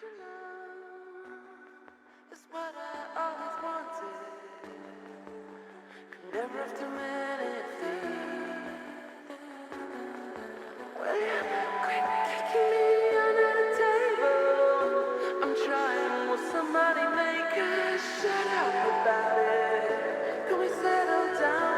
you know it's what I always wanted. Could never have too many things. Well, you quit kicking me under the table. I'm trying, will somebody make us shut up about it? Can we settle down,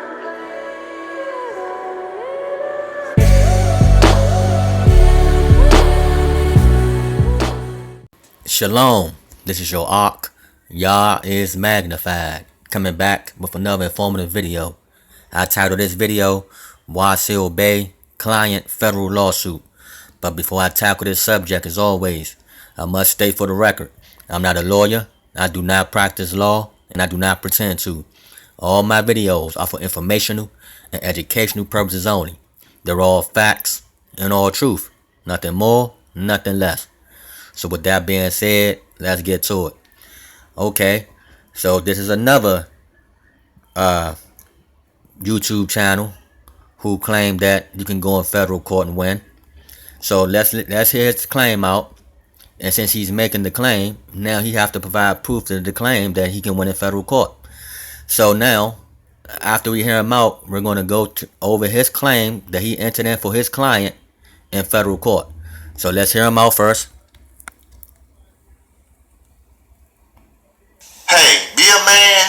Shalom, this is your Ark. Yah is magnified. Coming back with another informative video. I titled this video, Wasil Bey, Client Federal Lawsuit. But before I tackle this subject, as always, I must state for the record, I'm not a lawyer, I do not practice law, and I do not pretend to. All my videos are for informational and educational purposes only. They're all facts and all truth. Nothing more, nothing less. So with that being said, let's get to it. Okay, so this is another YouTube channel who claimed that you can go in federal court and win. So let's hear his claim out. And since he's making the claim, now he have to provide proof to the claim that he can win in federal court. So now, after we hear him out, we're going to go over his claim that he entered in for his client in federal court. So let's hear him out first. Hey, be a man.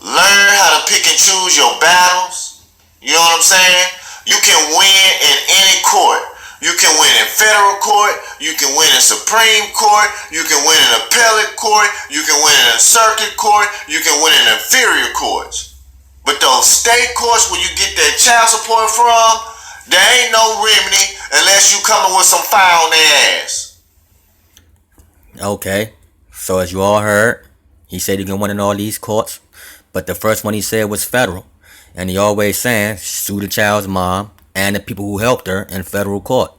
Learn how to pick and choose your battles. You know what I'm saying? You can win in any court. You can win in federal court. You can win in Supreme Court. You can win in appellate court. You can win in circuit court. You can win in inferior courts. But those state courts where you get that child support from, there ain't no remedy unless you coming with some fire on their ass. Okay, so as you all heard, he said he can win in all these courts, but the first one he said was federal. And he always saying sue the child's mom and the people who helped her in federal court.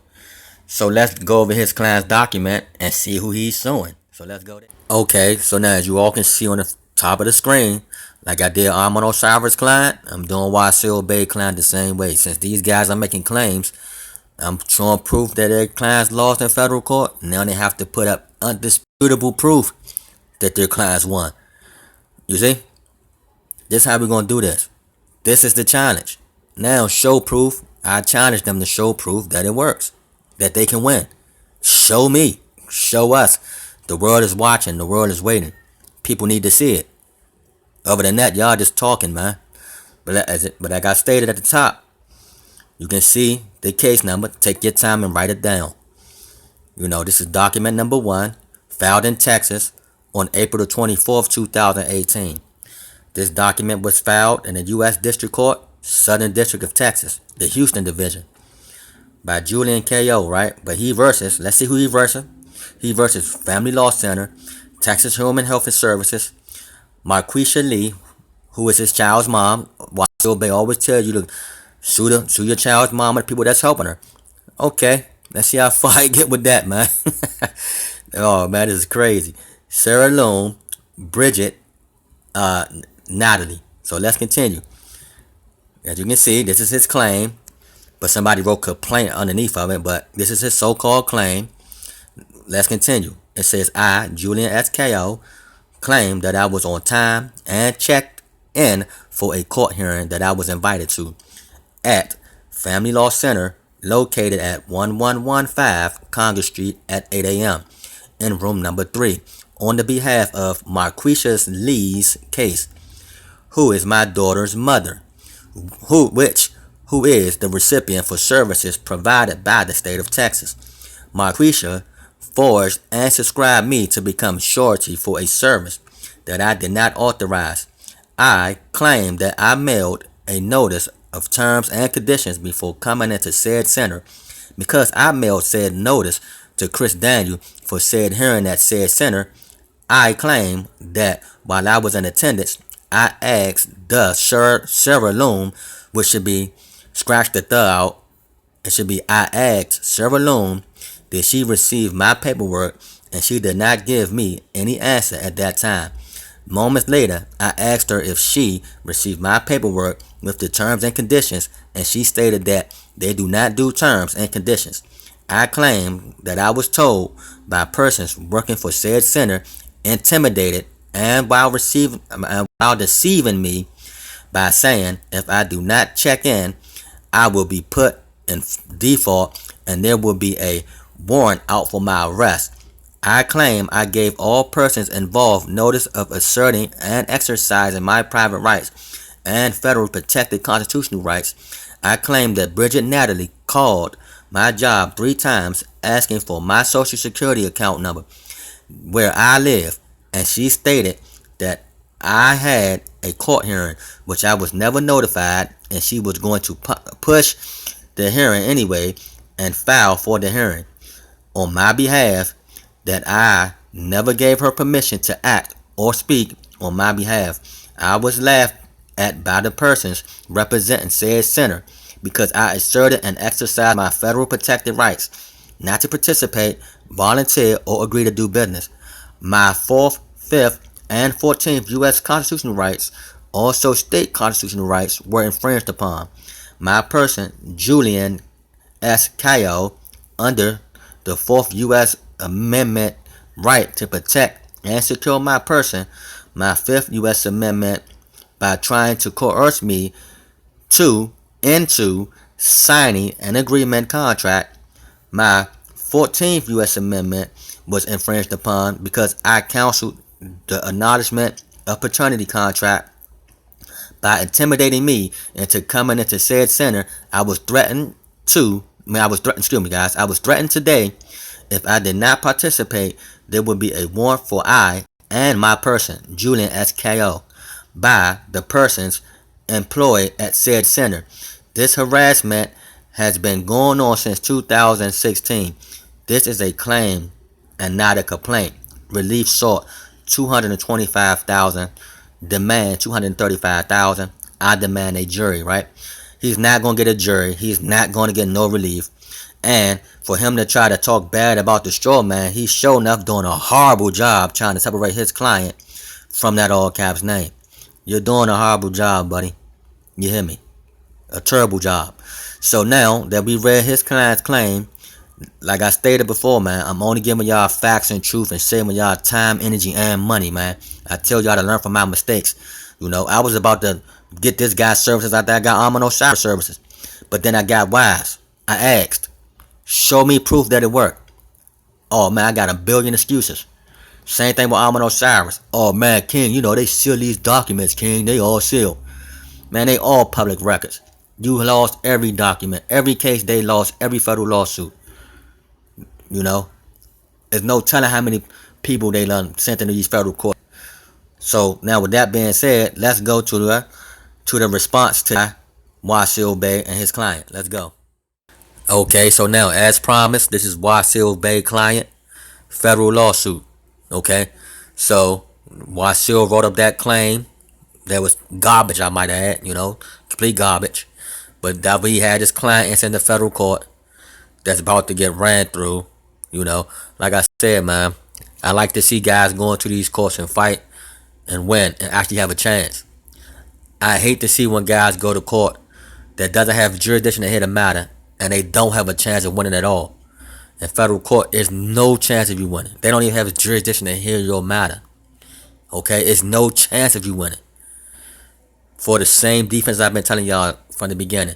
So let's go over his client's document and see who he's suing. So let's go there. Okay, so now as you all can see on the top of the screen, like I did Armand O'Shaver's client, I'm doing Wasil Bey client the same way. Since these guys are making claims, I'm showing proof that their clients lost in federal court. Now they have to put up undisputable proof that their clients won. You see? This is how we're going to do this. This is the challenge. Now show proof. I challenge them to show proof that it works. That they can win. Show me. Show us. The world is watching. The world is waiting. People need to see it. Other than that, y'all just talking, man. But like I stated at the top, you can see the case number. Take your time and write it down. You know, this is document number 1, filed in Texas on April the 24th, 2018. This document was filed in the U.S. District Court, Southern District of Texas, the Houston Division, by Julian K.O., right? But he versus, let's see who he versus. He versus Family Law Center, Texas Human Health and Services, Marquisha Lee, who is his child's mom. Wasil Bey always tell you to sue your child's mom and the people that's helping her. Okay, let's see how far I get with that, man. Oh, man, this is crazy. Sarah Loom, Bridget, Natalie. So let's continue. As you can see, this is his claim, but somebody wrote complaint underneath of it, but this is his so-called claim. Let's continue. It says, I, Julian S.K.O., claim that I was on time and checked in for a court hearing that I was invited to at Family Law Center, located at 1115 Congress Street at 8 a.m. in room number 3, on the behalf of Marquisha Lee's case, who is my daughter's mother, who is the recipient for services provided by the state of Texas. Marquisha forged and subscribed me to become surety for a service that I did not authorize. I claim that I mailed a notice of terms and conditions before coming into said center. Because I mailed said notice to Chris Daniel for said hearing at said center, I claim that while I was in attendance, I asked the Sarah Loom, which should be scratch the out. It should be I asked Sarah Loom, did she receive my paperwork, and she did not give me any answer at that time. Moments later, I asked her if she received my paperwork with the terms and conditions, and she stated that they do not do terms and conditions. I claim that I was told by persons working for said center, intimidated, and while deceiving me by saying if I do not check in, I will be put in default and there will be a warrant out for my arrest. I claim I gave all persons involved notice of asserting and exercising my private rights and federal protected constitutional rights. I claim that Bridget Natalie called my job 3 times asking for my social security account number where I live, and she stated that I had a court hearing which I was never notified, and she was going to push the hearing anyway and file for the hearing on my behalf, that I never gave her permission to act or speak on my behalf. I was laughed at by the persons representing said center because I asserted and exercised my federal protected rights not to participate, volunteer, or agree to do business. My 4th, 5th, and 14th U.S. constitutional rights, also state constitutional rights, were infringed upon. My person, Julian S. Cayo, under the 4th U.S. Amendment right to protect and secure my person, my 5th U.S. Amendment by trying to coerce me into signing an agreement contract. My 14th U.S. Amendment was infringed upon because I counseled the acknowledgement of paternity contract by intimidating me into coming into said center. I was threatened today if I did not participate, there would be a warrant for I and my person, Julian S.K.O., by the persons employed at said center. This harassment has been going on since 2016. This is a claim and not a complaint. Relief sought $225,000, demand $235,000. I demand a jury, right? He's not going to get a jury. He's not going to get no relief. And for him to try to talk bad about the straw man, he's sure enough doing a horrible job trying to separate his client from that all caps name. You're doing a horrible job, buddy. You hear me? A terrible job. So now that we read his client's claim, like I stated before, man, I'm only giving y'all facts and truth and saving y'all time, energy, and money, man. I tell y'all to learn from my mistakes. You know, I was about to get this guy services out there. I got Amino Cyrus services. But then I got wise. I asked, show me proof that it worked. Oh, man, I got a billion excuses. Same thing with Amino Cyrus. Oh, man, King, you know, they seal these documents, King. They all sealed. Man, they all public records. You lost every document. Every case they lost, every federal lawsuit. You know, there's no telling how many people they sent into these federal courts. So now with that being said, let's go to the response to Wasil Bey and his client. Let's go. Okay, so now as promised, this is Wasil Bey client, federal lawsuit. Okay, so Wasil wrote up that claim. That was garbage, I might add, you know, complete garbage. But that he had his client in the federal court that's about to get ran through, you know. Like I said, man, I like to see guys going to these courts and fight and win and actually have a chance. I hate to see when guys go to court that doesn't have jurisdiction to hear the matter and they don't have a chance of winning at all. In federal court, there's no chance of you winning. They don't even have jurisdiction to hear your matter. Okay, it's no chance of you winning. For the same defense I've been telling y'all from the beginning.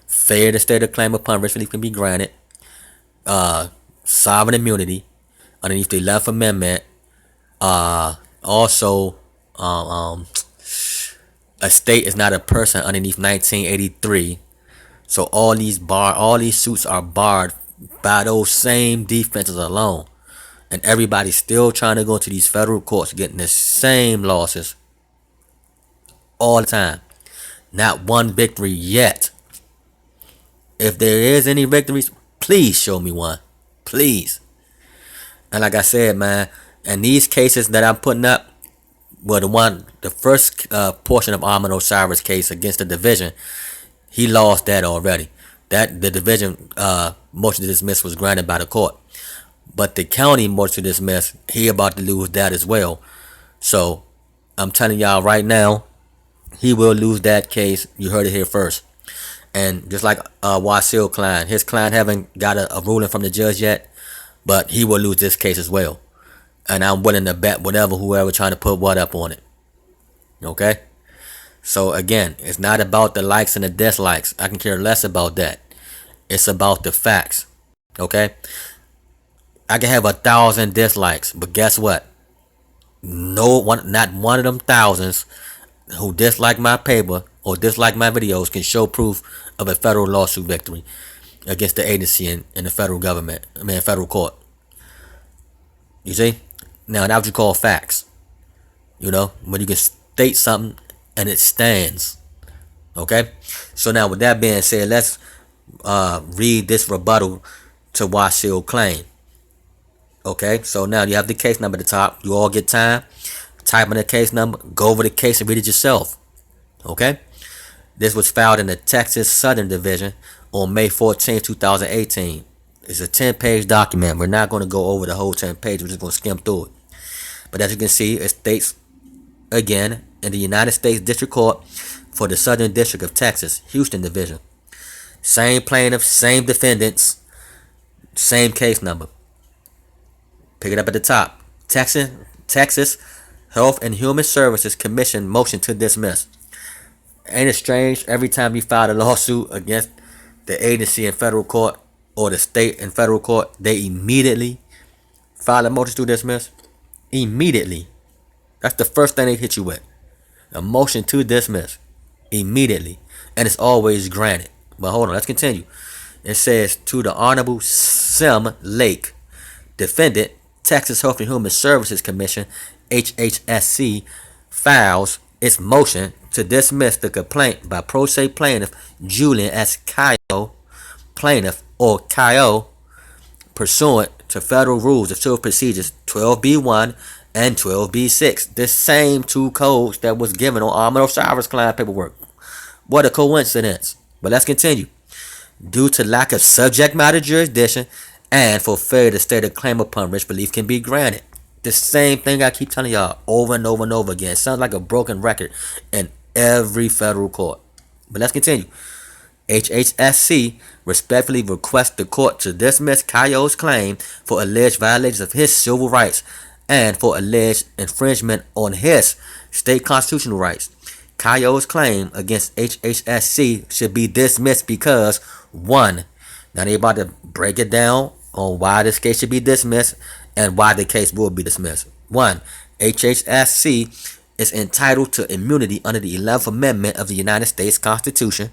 Fair to state a claim upon which relief can be granted. Sovereign immunity underneath the 11th Amendment. Also, a state is not a person underneath 1983. So all these suits are barred by those same defenses alone. And everybody's still trying to go to these federal courts getting the same losses all the time. Not one victory yet. If there is any victories, please show me one. Please. And like I said, man, and these cases that I'm putting up were the first portion of Amino Cyrus' case against the division. He lost that already. That the division motion to dismiss was granted by the court. But the county motion to dismiss, he about to lose that as well. So I'm telling y'all right now, he will lose that case. You heard it here first. And just like Wasil Klein, his client haven't got a ruling from the judge yet, but he will lose this case as well. And I'm willing to bet whatever whoever trying to put what up on it. Okay? So again, it's not about the likes and the dislikes. I can care less about that. It's about the facts. Okay? I can have 1,000 dislikes, but guess what? No one, not one of them thousands who dislike my paper or dislike my videos can show proof of a federal lawsuit victory against the agency in the federal government. I mean, federal court. You see? Now, that's what you call facts. You know, when you can state something and it stands. Okay? So now, with that being said, let's read this rebuttal to Wasil claim. Okay? So now you have the case number at the top. You all get time. Type in the case number. Go over the case and read it yourself. Okay? This was filed in the Texas Southern Division on May 14, 2018. It's a 10-page document. We're not going to go over the whole 10 pages. We're just going to skim through it. But as you can see, it states again in the United States District Court for the Southern District of Texas, Houston Division. Same plaintiff, same defendants, same case number. Pick it up at the top. Texas Health and Human Services Commission motion to dismiss. Ain't it strange every time you file a lawsuit against the agency in federal court or the state in federal court, they immediately file a motion to dismiss? Immediately. That's the first thing they hit you with. A motion to dismiss. Immediately. And it's always granted. But hold on, let's continue. It says, to the Honorable Sim Lake, defendant, Texas Health and Human Services Commission, HHSC, files its motion to dismiss the complaint by pro se plaintiff Julian S. Cayo, plaintiff or Cayo, pursuant to federal rules of civil procedures 12B1 and 12B6. The same two codes that was given on Ahmed Osiris client paperwork. What a coincidence. But let's continue. Due to lack of subject matter jurisdiction and for failure to state a claim upon which relief can be granted. The same thing I keep telling y'all over and over and over again. It sounds like a broken record in every federal court. But let's continue. HHSC respectfully requests the court to dismiss Cayo's claim for alleged violations of his civil rights and for alleged infringement on his state constitutional rights. Cayo's claim against HHSC should be dismissed because 1. Now they're about to break it down on why this case should be dismissed and why the case will be dismissed. 1. HHSC is entitled to immunity under the 11th Amendment of the United States Constitution.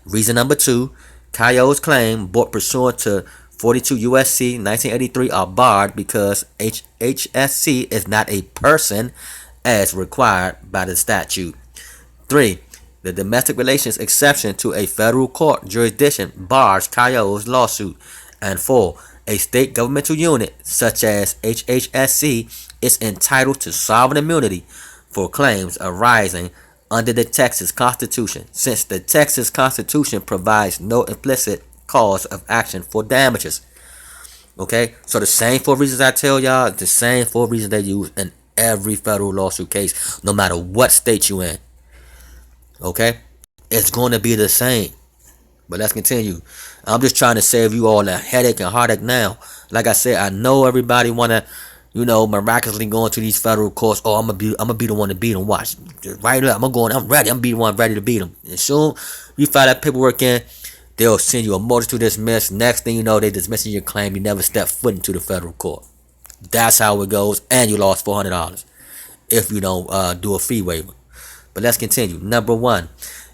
Reason number 2, Cayo's claim brought pursuant to 42 U.S.C. 1983 are barred because HHSC is not a person as required by the statute. 3. The domestic relations exception to a federal court jurisdiction bars Cayo's lawsuit. And 4. A state governmental unit such as HHSC is entitled to sovereign immunity for claims arising under the Texas Constitution, since the Texas Constitution provides no implicit cause of action for damages. Okay, so the same 4 reasons I tell y'all, the same 4 reasons they use in every federal lawsuit case, no matter what state you in. Okay, it's going to be the same. But let's continue. I'm just trying to save you all a headache and heartache now. Like I said, I know everybody wanna, miraculously go into these federal courts. Oh, I'm gonna be the one to beat them. Watch, right up. I'm ready. I'm be the one ready to beat them. And soon you file that paperwork in, they'll send you a motion to dismiss. Next thing you know, they dismissing your claim. You never step foot into the federal court. That's how it goes. And you lost $400 if you don't do a fee waiver. But let's continue. Number 1,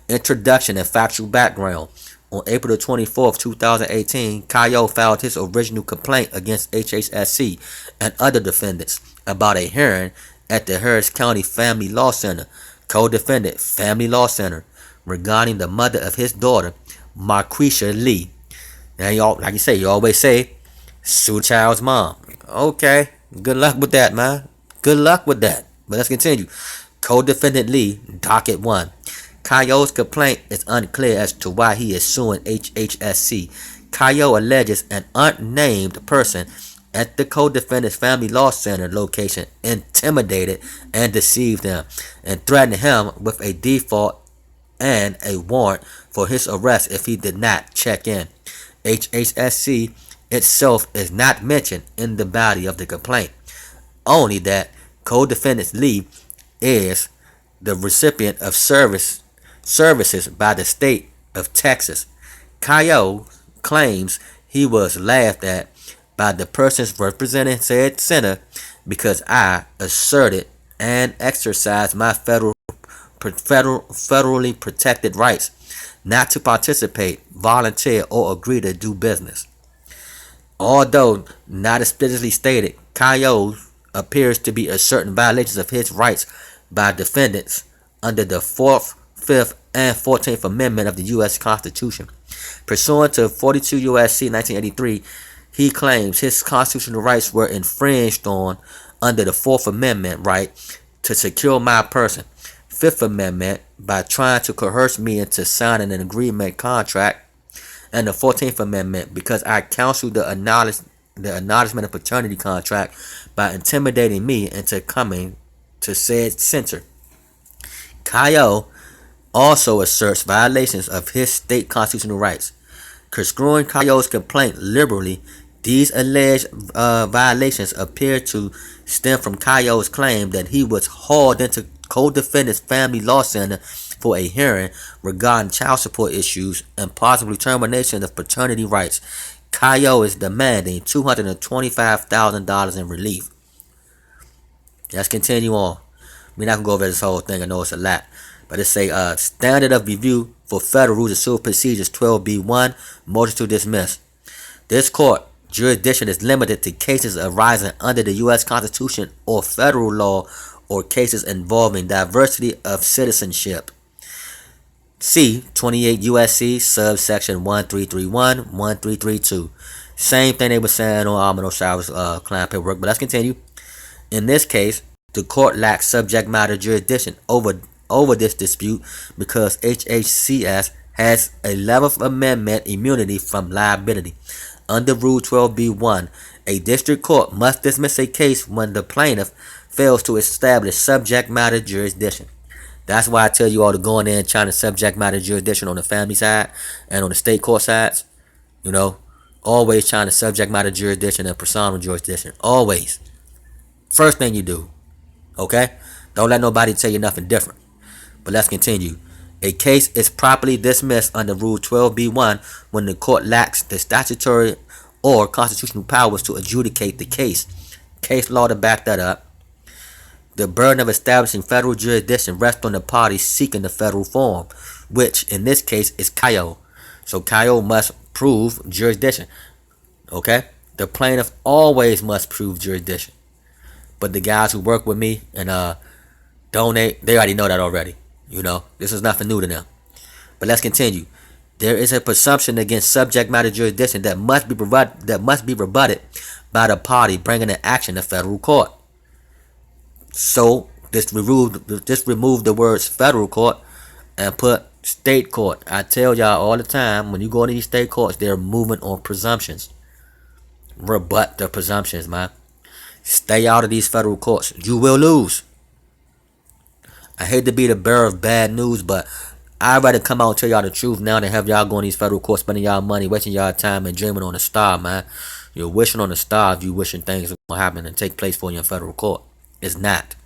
introduction and factual background. On April the 24th, 2018, Cayo filed his original complaint against HHSC and other defendants about a hearing at the Harris County Family Law Center, co-defendant Family Law Center, regarding the mother of his daughter, Marquisha Lee. Now, y'all, like you say, you always say, sue the child's mom. Okay, good luck with that, man. Good luck with that. But let's continue. Co-defendant Lee, docket 1. Cayo's complaint is unclear as to why he is suing HHSC. Cayo alleges an unnamed person at the co-defendant's Family Law Center location intimidated and deceived him and threatened him with a default and a warrant for his arrest if he did not check in. HHSC itself is not mentioned in the body of the complaint, only that co-defendant Lee is the recipient of services by the state of Texas. Cayo claims he was laughed at by the persons representing said center because I asserted and exercised my federally protected rights not to participate, volunteer, or agree to do business. Although not explicitly stated, Cayo appears to be asserting violations of his rights by defendants under the 4th, 5th, and 14th Amendment of the U.S. Constitution. Pursuant to 42 U.S.C. 1983, he claims his constitutional rights were infringed on under the 4th Amendment right to secure my person, 5th Amendment by trying to coerce me into signing an agreement contract, and the 14th Amendment because I counseled the acknowledgement of paternity contract by intimidating me into coming to said center. Cayo also asserts violations of his state constitutional rights. Construing Cayo's complaint liberally, these alleged violations appear to stem from Cayo's claim that he was hauled into co-defendant's family law center for a hearing regarding child support issues and possible termination of paternity rights. Cayo is demanding $225,000 in relief. Let's continue on. We're not going to go over this whole thing. I know it's a lot. But it say standard of review for federal rules of civil procedures 12B1, motion to dismiss. This court jurisdiction is limited to cases arising under the U.S. Constitution or federal law or cases involving diversity of citizenship. See 28 U.S.C. subsection 1331, 1332. Same thing they were saying on Almano Showers client paperwork, but let's continue. In this case, the court lacks subject matter jurisdiction over this dispute because HHCS has 11th Amendment immunity from liability. Under Rule 12b-1, a district court must dismiss a case when the plaintiff fails to establish subject matter jurisdiction. That's why I tell you all to go in there and try to subject matter jurisdiction on the family side and on the state court sides. You know, always trying to subject matter jurisdiction and personal jurisdiction. Always. First thing you do. Okay? Don't let nobody tell you nothing different. But let's continue. A case is properly dismissed under Rule 12b-1 when the court lacks the statutory or constitutional powers to adjudicate the case. Case law to back that up. The burden of establishing federal jurisdiction rests on the party seeking the federal form, which in this case is Cayo. So Cayo must prove jurisdiction. Okay? The plaintiff always must prove jurisdiction. But the guys who work with me and donate, they already know that already. You know, this is nothing new to them. But let's continue. There is a presumption against subject matter jurisdiction that must be rebutted by the party bringing an action to federal court. So just remove the words federal court and put state court. I tell y'all all the time, when you go to these state courts, they're moving on presumptions. Rebut the presumptions, man. Stay out of these federal courts. You will lose. I hate to be the bearer of bad news, but I'd rather come out and tell y'all the truth now than have y'all going to these federal courts, spending y'all money, wasting y'all time, and dreaming on a star, man. You're wishing on a star if you wishing things are going to happen and take place for you in federal court. It's not.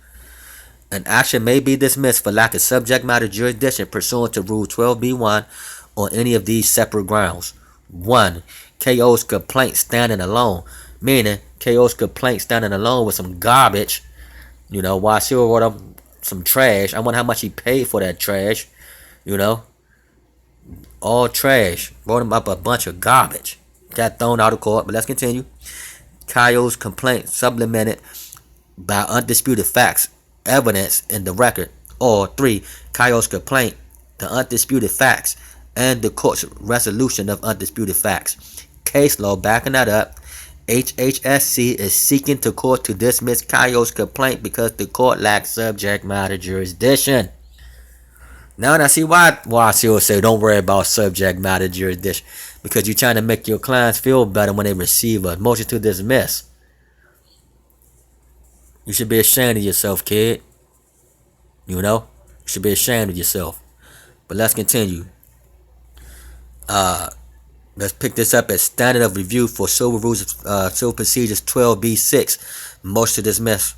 An action may be dismissed for lack of subject matter jurisdiction pursuant to Rule 12b-1 on any of these separate grounds. 1. KO's complaint standing alone, meaning KO's complaint standing alone with some garbage. You know, Wasil wrote up some trash. I wonder how much he paid for that trash. You know, all trash. Wrote him up a bunch of garbage. Got thrown out of court. But let's continue. KO's complaint supplemented by undisputed facts, evidence in the record. Or 3. KO's complaint, the undisputed facts, and the court's resolution of undisputed facts. Case law backing that up. HHSC is seeking the court to dismiss KO's complaint because the court lacks subject matter jurisdiction. Now I see why Wasil say don't worry about subject matter jurisdiction, because you're trying to make your clients feel better when they receive a motion to dismiss. You should be ashamed of yourself, kid. You know, you should be ashamed of yourself. But let's continue. Let's pick this up as standard of review for Civil Rules, Civil Procedures 12B6. Motion to dismiss.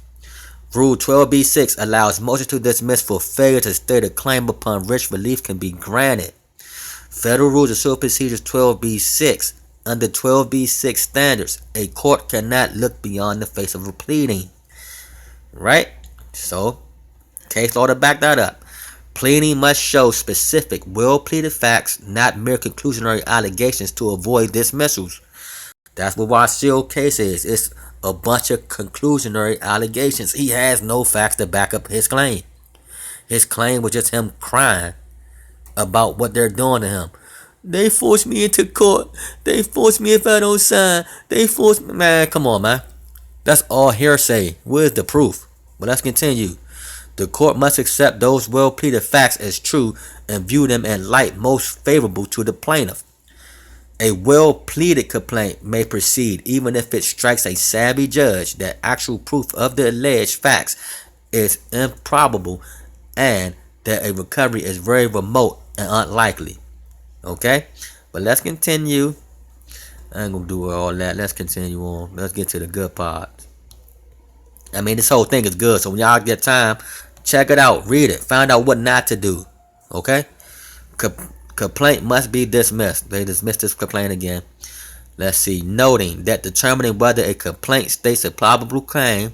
Rule 12B6 allows motion to dismiss for failure to state a claim upon which relief can be granted. Federal Rules of Civil Procedures 12B6. Under 12B6 standards, a court cannot look beyond the face of a pleading. Right? So, case law to back that up. Pleading must show specific, well-pleaded facts, not mere conclusionary allegations to avoid dismissals. That's what Wasil case is. It's a bunch of conclusionary allegations. He has no facts to back up his claim. His claim was just him crying about what they're doing to him. They forced me into court. They forced me if I don't sign. They forced me. Man, come on, man. That's all hearsay. Where's the proof? But let's continue. The court must accept those well-pleaded facts as true and view them in light most favorable to the plaintiff. A well-pleaded complaint may proceed even if it strikes a savvy judge that actual proof of the alleged facts is improbable and that a recovery is very remote and unlikely. Okay? But let's continue. I ain't gonna do all that. Let's continue on. Let's get to the good part. I mean, this whole thing is good, so when y'all get time, check it out, read it, find out what not to do. Okay? Complaint must be dismissed. They dismissed this complaint again. Let's see. Noting that determining whether a complaint states a probable claim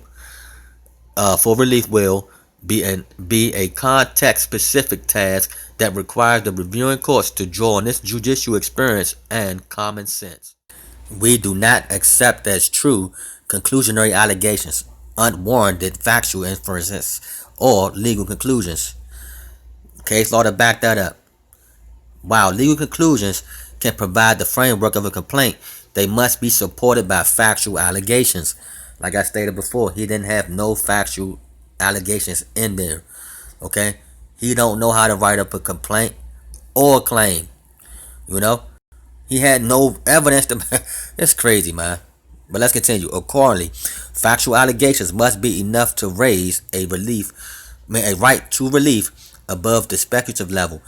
for relief will be a context-specific task that requires the reviewing courts to draw on its judicial experience and common sense. We do not accept as true conclusionary allegations, unwarranted factual inferences, or legal conclusions. Case law to back that up. While legal conclusions can provide the framework of a complaint, they must be supported by factual allegations. Like I stated before, he didn't have no factual allegations in there. Okay? He don't know how to write up a complaint or a claim. You know? He had no evidence to... It's crazy, man. But let's continue. Accordingly, factual allegations must be enough to raise a right to relief above the speculative level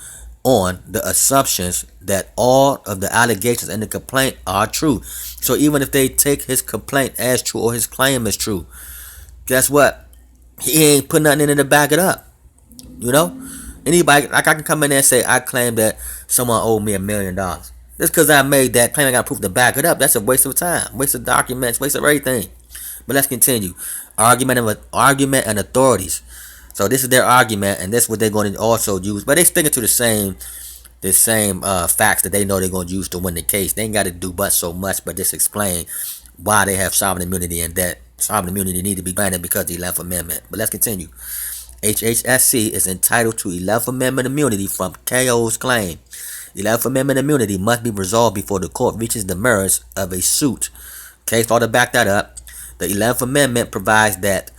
on the assumptions that all of the allegations in the complaint are true. So even if they take his complaint as true or his claim as true, guess what? He ain't put nothing in it to back it up. You know? Anybody, like I can come in there and say, I claim that someone owed me $1 million. Just because I made that claim, I got proof to back it up. That's a waste of time, waste of documents, waste of everything. But let's continue. Argument and authorities. So this is their argument, and this is what they're going to also use. But they sticking to the same facts that they know they're going to use to win the case. They ain't got to do but so much, but just explain why they have sovereign immunity and that sovereign immunity need to be granted because of the 11th Amendment. But let's continue. HHSC is entitled to 11th Amendment immunity from KO's claim. 11th Amendment immunity must be resolved before the court reaches the merits of a suit. Case law to back that up. The 11th Amendment provides that,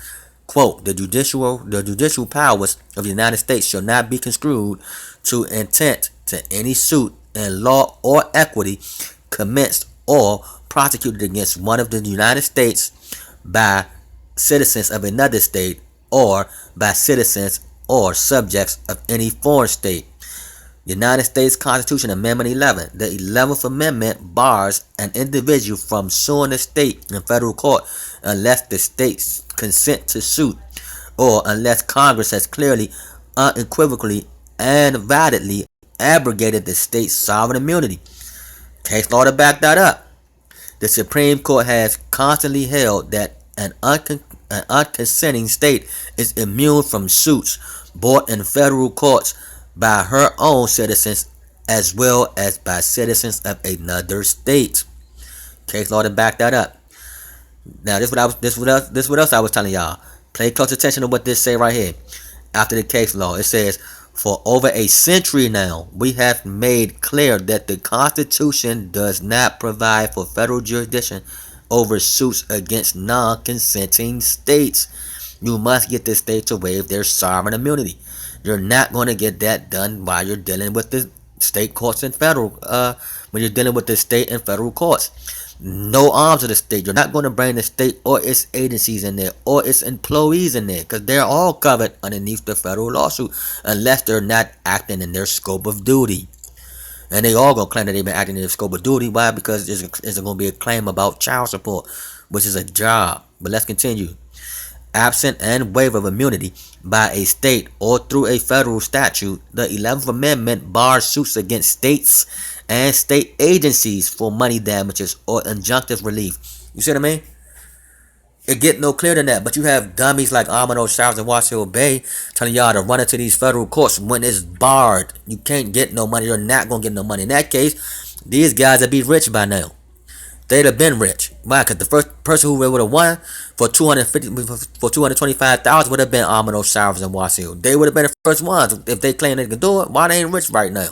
quote, the judicial powers of the United States shall not be construed to intent to any suit in law or equity commenced or prosecuted against one of the United States by citizens of another state or by citizens or subjects of any foreign state. United States Constitution Amendment 11. The 11th Amendment bars an individual from suing a state in federal court unless the states consent to suit or unless Congress has clearly, unequivocally, and validly abrogated the state's sovereign immunity. Case law to back that up. The Supreme Court has constantly held that an unconsenting state is immune from suits brought in federal courts by her own citizens as well as by citizens of another state. Case law to back that up. Now this what else I was telling y'all. Pay close attention to what this say right here. After the case law, it says, for over a century now, we have made clear that the Constitution does not provide for federal jurisdiction over suits against non-consenting states. You must get the state to waive their sovereign immunity. You're not going to get that done while you're dealing with the state courts and federal, when you're dealing with the state and federal courts. No arms of the state. You're not going to bring the state or its agencies in there or its employees in there because they're all covered underneath the federal lawsuit unless they're not acting in their scope of duty. And they all gonna claim that they've been acting in their scope of duty. Why? Because there's gonna be a claim about child support, which is a job. But let's continue. Absent and waiver of immunity by a state or through a federal statute, the 11th Amendment bars suits against states and state agencies for money damages or injunctive relief. You see what I mean? It get no clearer than that, but you have dummies like Amano Showers and Wasil Bey telling y'all to run into these federal courts when it's barred. You can't get no money. You're not gonna get no money. In that case, these guys would be rich by now. They'd have been rich. Why? Because the first person who would have won for 225,000 would have been Amano Showers and Wasil. They would have been the first ones. If they claim they can do it, why they ain't rich right now?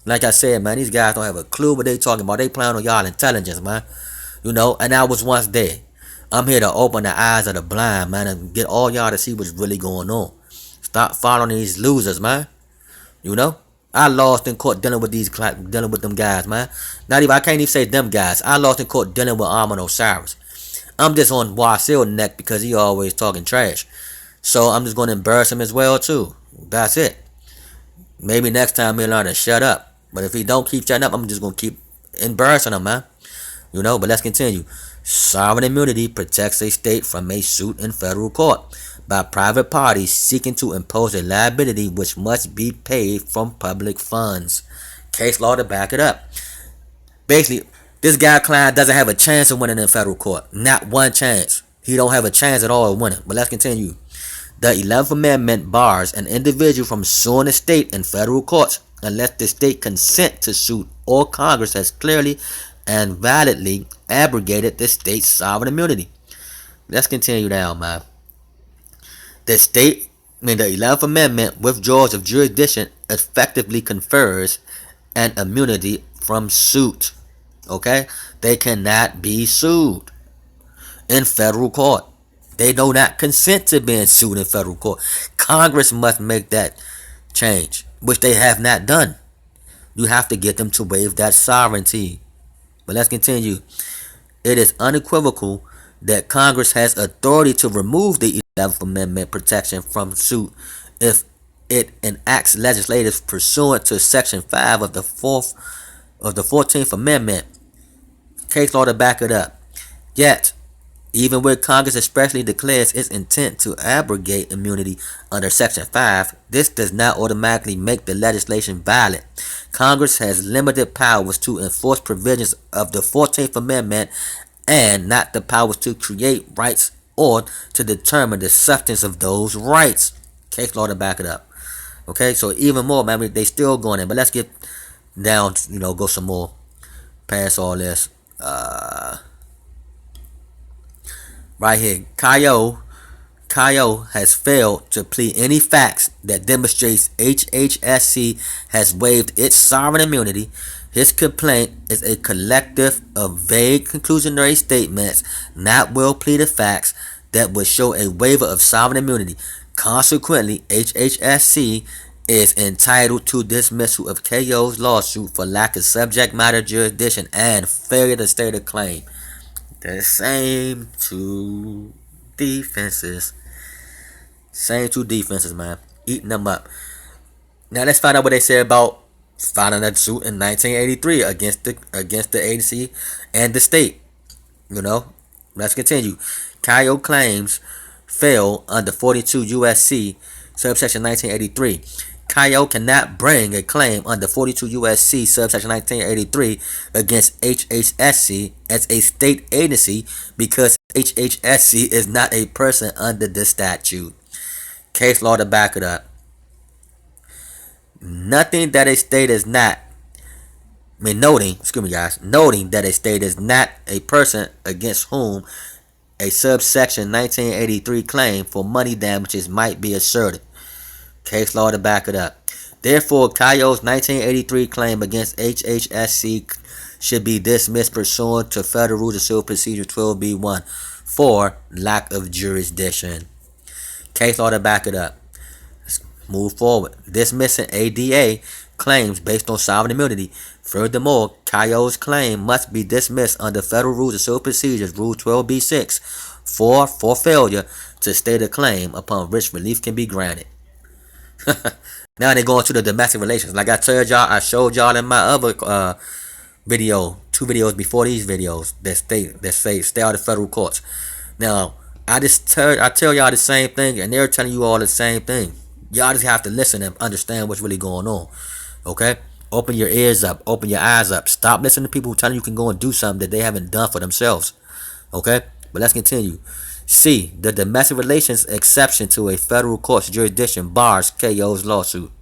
Like I said, man, these guys don't have a clue what they talking about. They playing on y'all intelligence, man. And I was once there. I'm here to open the eyes of the blind, man, and get all y'all to see what's really going on. Stop following these losers, man. I lost in court dealing with them guys, man. Not even I can't even say them guys. I lost in court dealing with Armand Osiris. I'm just on Wasil neck because he always talking trash. So I'm just gonna embarrass him as well too. That's it. Maybe next time he'll learn to shut up. But if he don't keep shutting up, I'm just gonna keep embarrassing him, man. But let's continue. Sovereign immunity protects a state from a suit in federal court by private parties seeking to impose a liability which must be paid from public funds. Case law to back it up. Basically, this guy Klein doesn't have a chance of winning in federal court. Not one chance. He don't have a chance at all of winning. But let's continue. The 11th Amendment bars an individual from suing a state in federal courts unless the state consent to suit or Congress has clearly and validly abrogated the state's sovereign immunity. Let's continue down, man. The 11th Amendment withdrawals of jurisdiction effectively confers an immunity from suit. Okay? They cannot be sued in federal court. They do not consent to being sued in federal court. Congress must make that change, which they have not done. You have to get them to waive that sovereignty. But let's continue. It is unequivocal that Congress has authority to remove the 11th Amendment protection from suit if it enacts legislation pursuant to Section 5 of the 14th Amendment. Case law to back it up. Yet, even where Congress expressly declares its intent to abrogate immunity under Section 5, this does not automatically make the legislation valid. Congress has limited powers to enforce provisions of the 14th Amendment and not the powers to create rights or to determine the substance of those rights. Case law to back it up. Okay, so even more, man, they still going in. But let's get down, go some more past all this. Right here, Cayo has failed to plead any facts that demonstrates HHSC has waived its sovereign immunity. His complaint is a collective of vague conclusionary statements, not well pleaded facts that would show a waiver of sovereign immunity. Consequently, HHSC is entitled to dismissal of KO's lawsuit for lack of subject matter jurisdiction and failure to state a claim. The same two defenses. Man. Eating them up. Now let's find out what they say about filing a suit in 1983 against the agency and the state. Let's continue. Cayo claims fail under 42 USC subsection 1983. Cayo cannot bring a claim under 42 USC subsection 1983 against HHSC as a state agency because HHSC is not a person under the statute. Case law to back it up. Noting that a state is not noting that a state is not a person against whom a subsection 1983 claim for money damages might be asserted. Case law to back it up. Therefore, Cayo's 1983 claim against HHSC should be dismissed pursuant to Federal Rules of Civil Procedure 12B1 for lack of jurisdiction. Case law to back it up. Let's move forward. Dismissing ADA claims based on sovereign immunity Furthermore, Kayo's claim must be dismissed under Federal Rules of Civil Procedures, Rule 12b-6, for failure to state a claim upon which relief can be granted. Now they go into the domestic relations. Like I told y'all, I showed y'all in my other video, 2 videos before these videos that say stay out of federal courts. Now I tell y'all the same thing, and they're telling you all the same thing. Y'all just have to listen and understand what's really going on. Okay? Open your ears up, open your eyes up. Stop listening to people who telling you can go and do something that they haven't done for themselves. Okay? But let's continue. C. The domestic relations exception to a federal court's jurisdiction bars KO's lawsuit.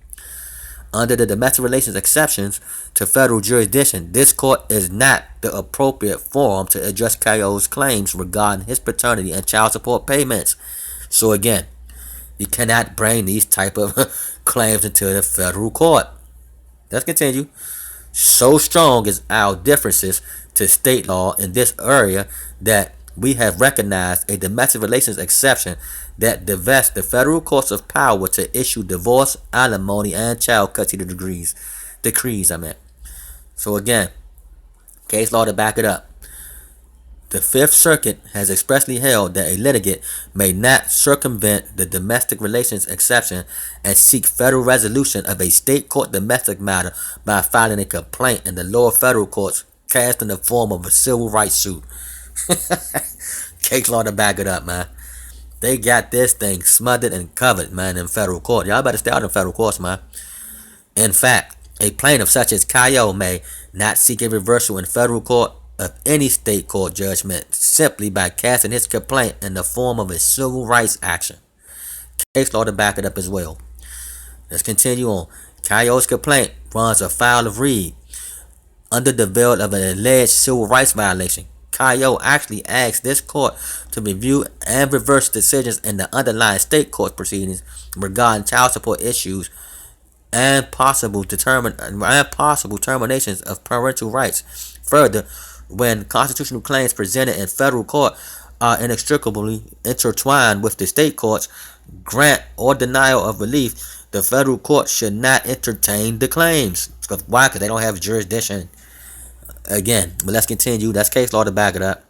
Under the domestic relations exceptions to federal jurisdiction, this court is not the appropriate forum to address KO's claims regarding his paternity and child support payments. So again, you cannot bring these type of claims into the federal court. Let's continue. So strong is our differences to state law in this area that we have recognized a domestic relations exception that divests the federal courts of power to issue divorce, alimony, and child custody decrees. So again, case law to back it up. The Fifth Circuit has expressly held that a litigant may not circumvent the domestic relations exception and seek federal resolution of a state court domestic matter by filing a complaint in the lower federal courts cast in the form of a civil rights suit. Case law to back it up, man. They got this thing smothered and covered, man, in federal court. Y'all better stay out in federal courts, man. In fact, a plaintiff such as Kayo may not seek a reversal in federal court of any state court judgment simply by casting his complaint in the form of a civil rights action. Case law to back it up as well. Let's continue on. Kayo's complaint runs afoul of Reed. Under the veil of an alleged civil rights violation, Kayo actually asked this court to review and reverse decisions in the underlying state court proceedings regarding child support issues and possible terminations of parental rights. Further, when constitutional claims presented in federal court are inextricably intertwined with the state courts, grant or denial of relief, the federal court should not entertain the claims. Why? Because they don't have jurisdiction. Again, but let's continue. That's case law to back it up.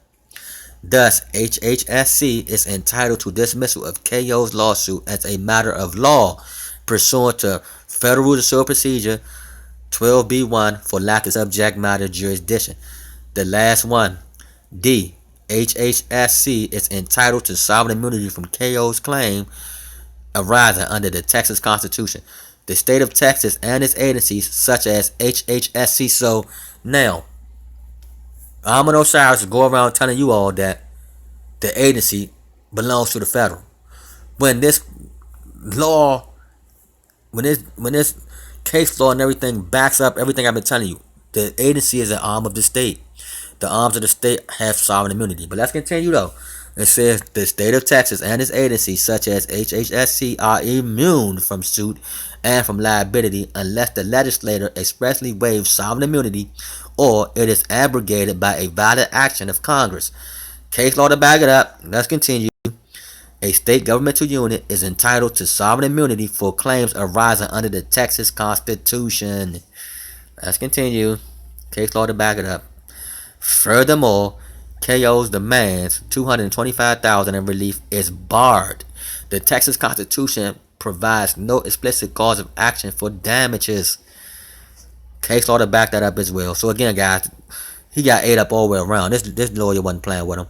Thus, HHSC is entitled to dismissal of KO's lawsuit as a matter of law pursuant to Federal Rules of Civil Procedure 12b-1 for lack of subject matter jurisdiction. The last one, D. HHSC is entitled to sovereign immunity from KO's claim arising under the Texas Constitution, the state of Texas, and its agencies such as HHSC. So now, I'm an Osiris to go around telling you all that the agency belongs to the federal. When this law, when this case law and everything backs up everything I've been telling you, the agency is an arm of the state. The arms of the state have sovereign immunity. But let's continue though. It says the state of Texas and its agencies such as HHSC are immune from suit and from liability unless the legislator expressly waives sovereign immunity or it is abrogated by a valid action of Congress. Case law to back it up. Let's continue. A state governmental unit is entitled to sovereign immunity for claims arising under the Texas Constitution. Let's continue. Case law to back it up. Furthermore, KO's demands $225,000 in relief is barred. The Texas Constitution provides no explicit cause of action for damages. Case law to back that up as well. So again, guys, he got ate up all the way around. This lawyer wasn't playing with him.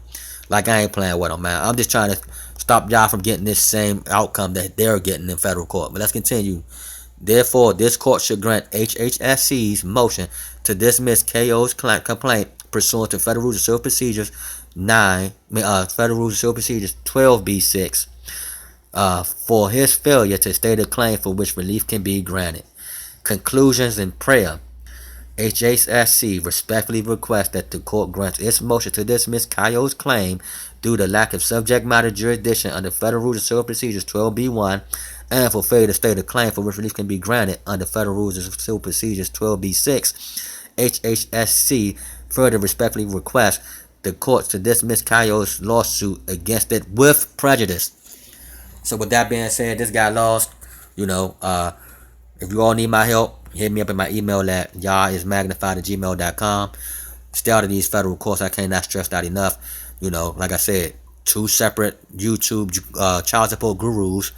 Like I ain't playing with him, man. I'm just trying to stop y'all from getting this same outcome that they're getting in federal court. But let's continue. Therefore, this court should grant HHSC's motion to dismiss KO's complaint pursuant to Federal Rules of Civil Procedures 12b-6 for his failure to state a claim for which relief can be granted. Conclusions and prayer. HHSC respectfully requests that the court grants its motion to dismiss KO's claim due to lack of subject matter jurisdiction under Federal Rules of Civil Procedures 12b-1 and for failure to state a claim for which relief can be granted under Federal Rules of Civil Procedures 12b-6. HHSC further respectfully requests the courts to dismiss KO's lawsuit against it with prejudice. So with that being said, this guy lost. If you all need my help, hit me up in my email at y'allismagnified@gmail.com. Stay out of these federal courts. I cannot stress that enough. Like I said, 2 separate YouTube child support gurus,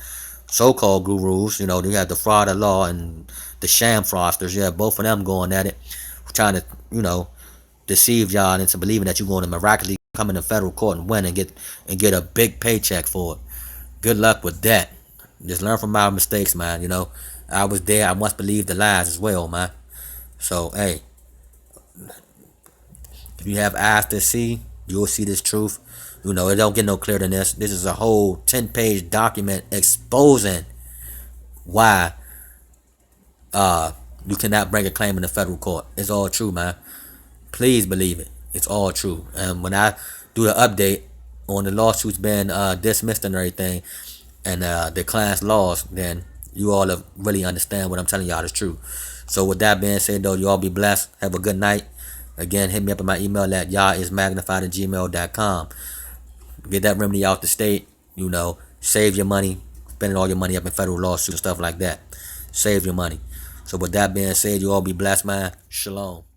so-called gurus. You have the fraud of law and the sham fraudsters. Yeah, both of them going at it, trying to, deceive y'all into believing that you're going to miraculously come into federal court and win and get a big paycheck for it. Good luck with that. Just learn from my mistakes, man. I was there. I must believe the lies as well, man. So, hey, if you have eyes to see, you'll see this truth. It don't get no clearer than this. This is a whole 10-page document exposing why you cannot bring a claim in the federal court. It's all true, man. Please believe it. It's all true. And when I do the update on the lawsuits being dismissed and everything, and the client's lost, then you all really understand what I'm telling y'all is true. So with that being said, though, you all be blessed. Have a good night. Again, hit me up in my email at y'allismagnified@gmail.com. Get that remedy out the state. Save your money. Spending all your money up in federal lawsuits and stuff like that. Save your money. So with that being said, you all be blessed, man. Shalom.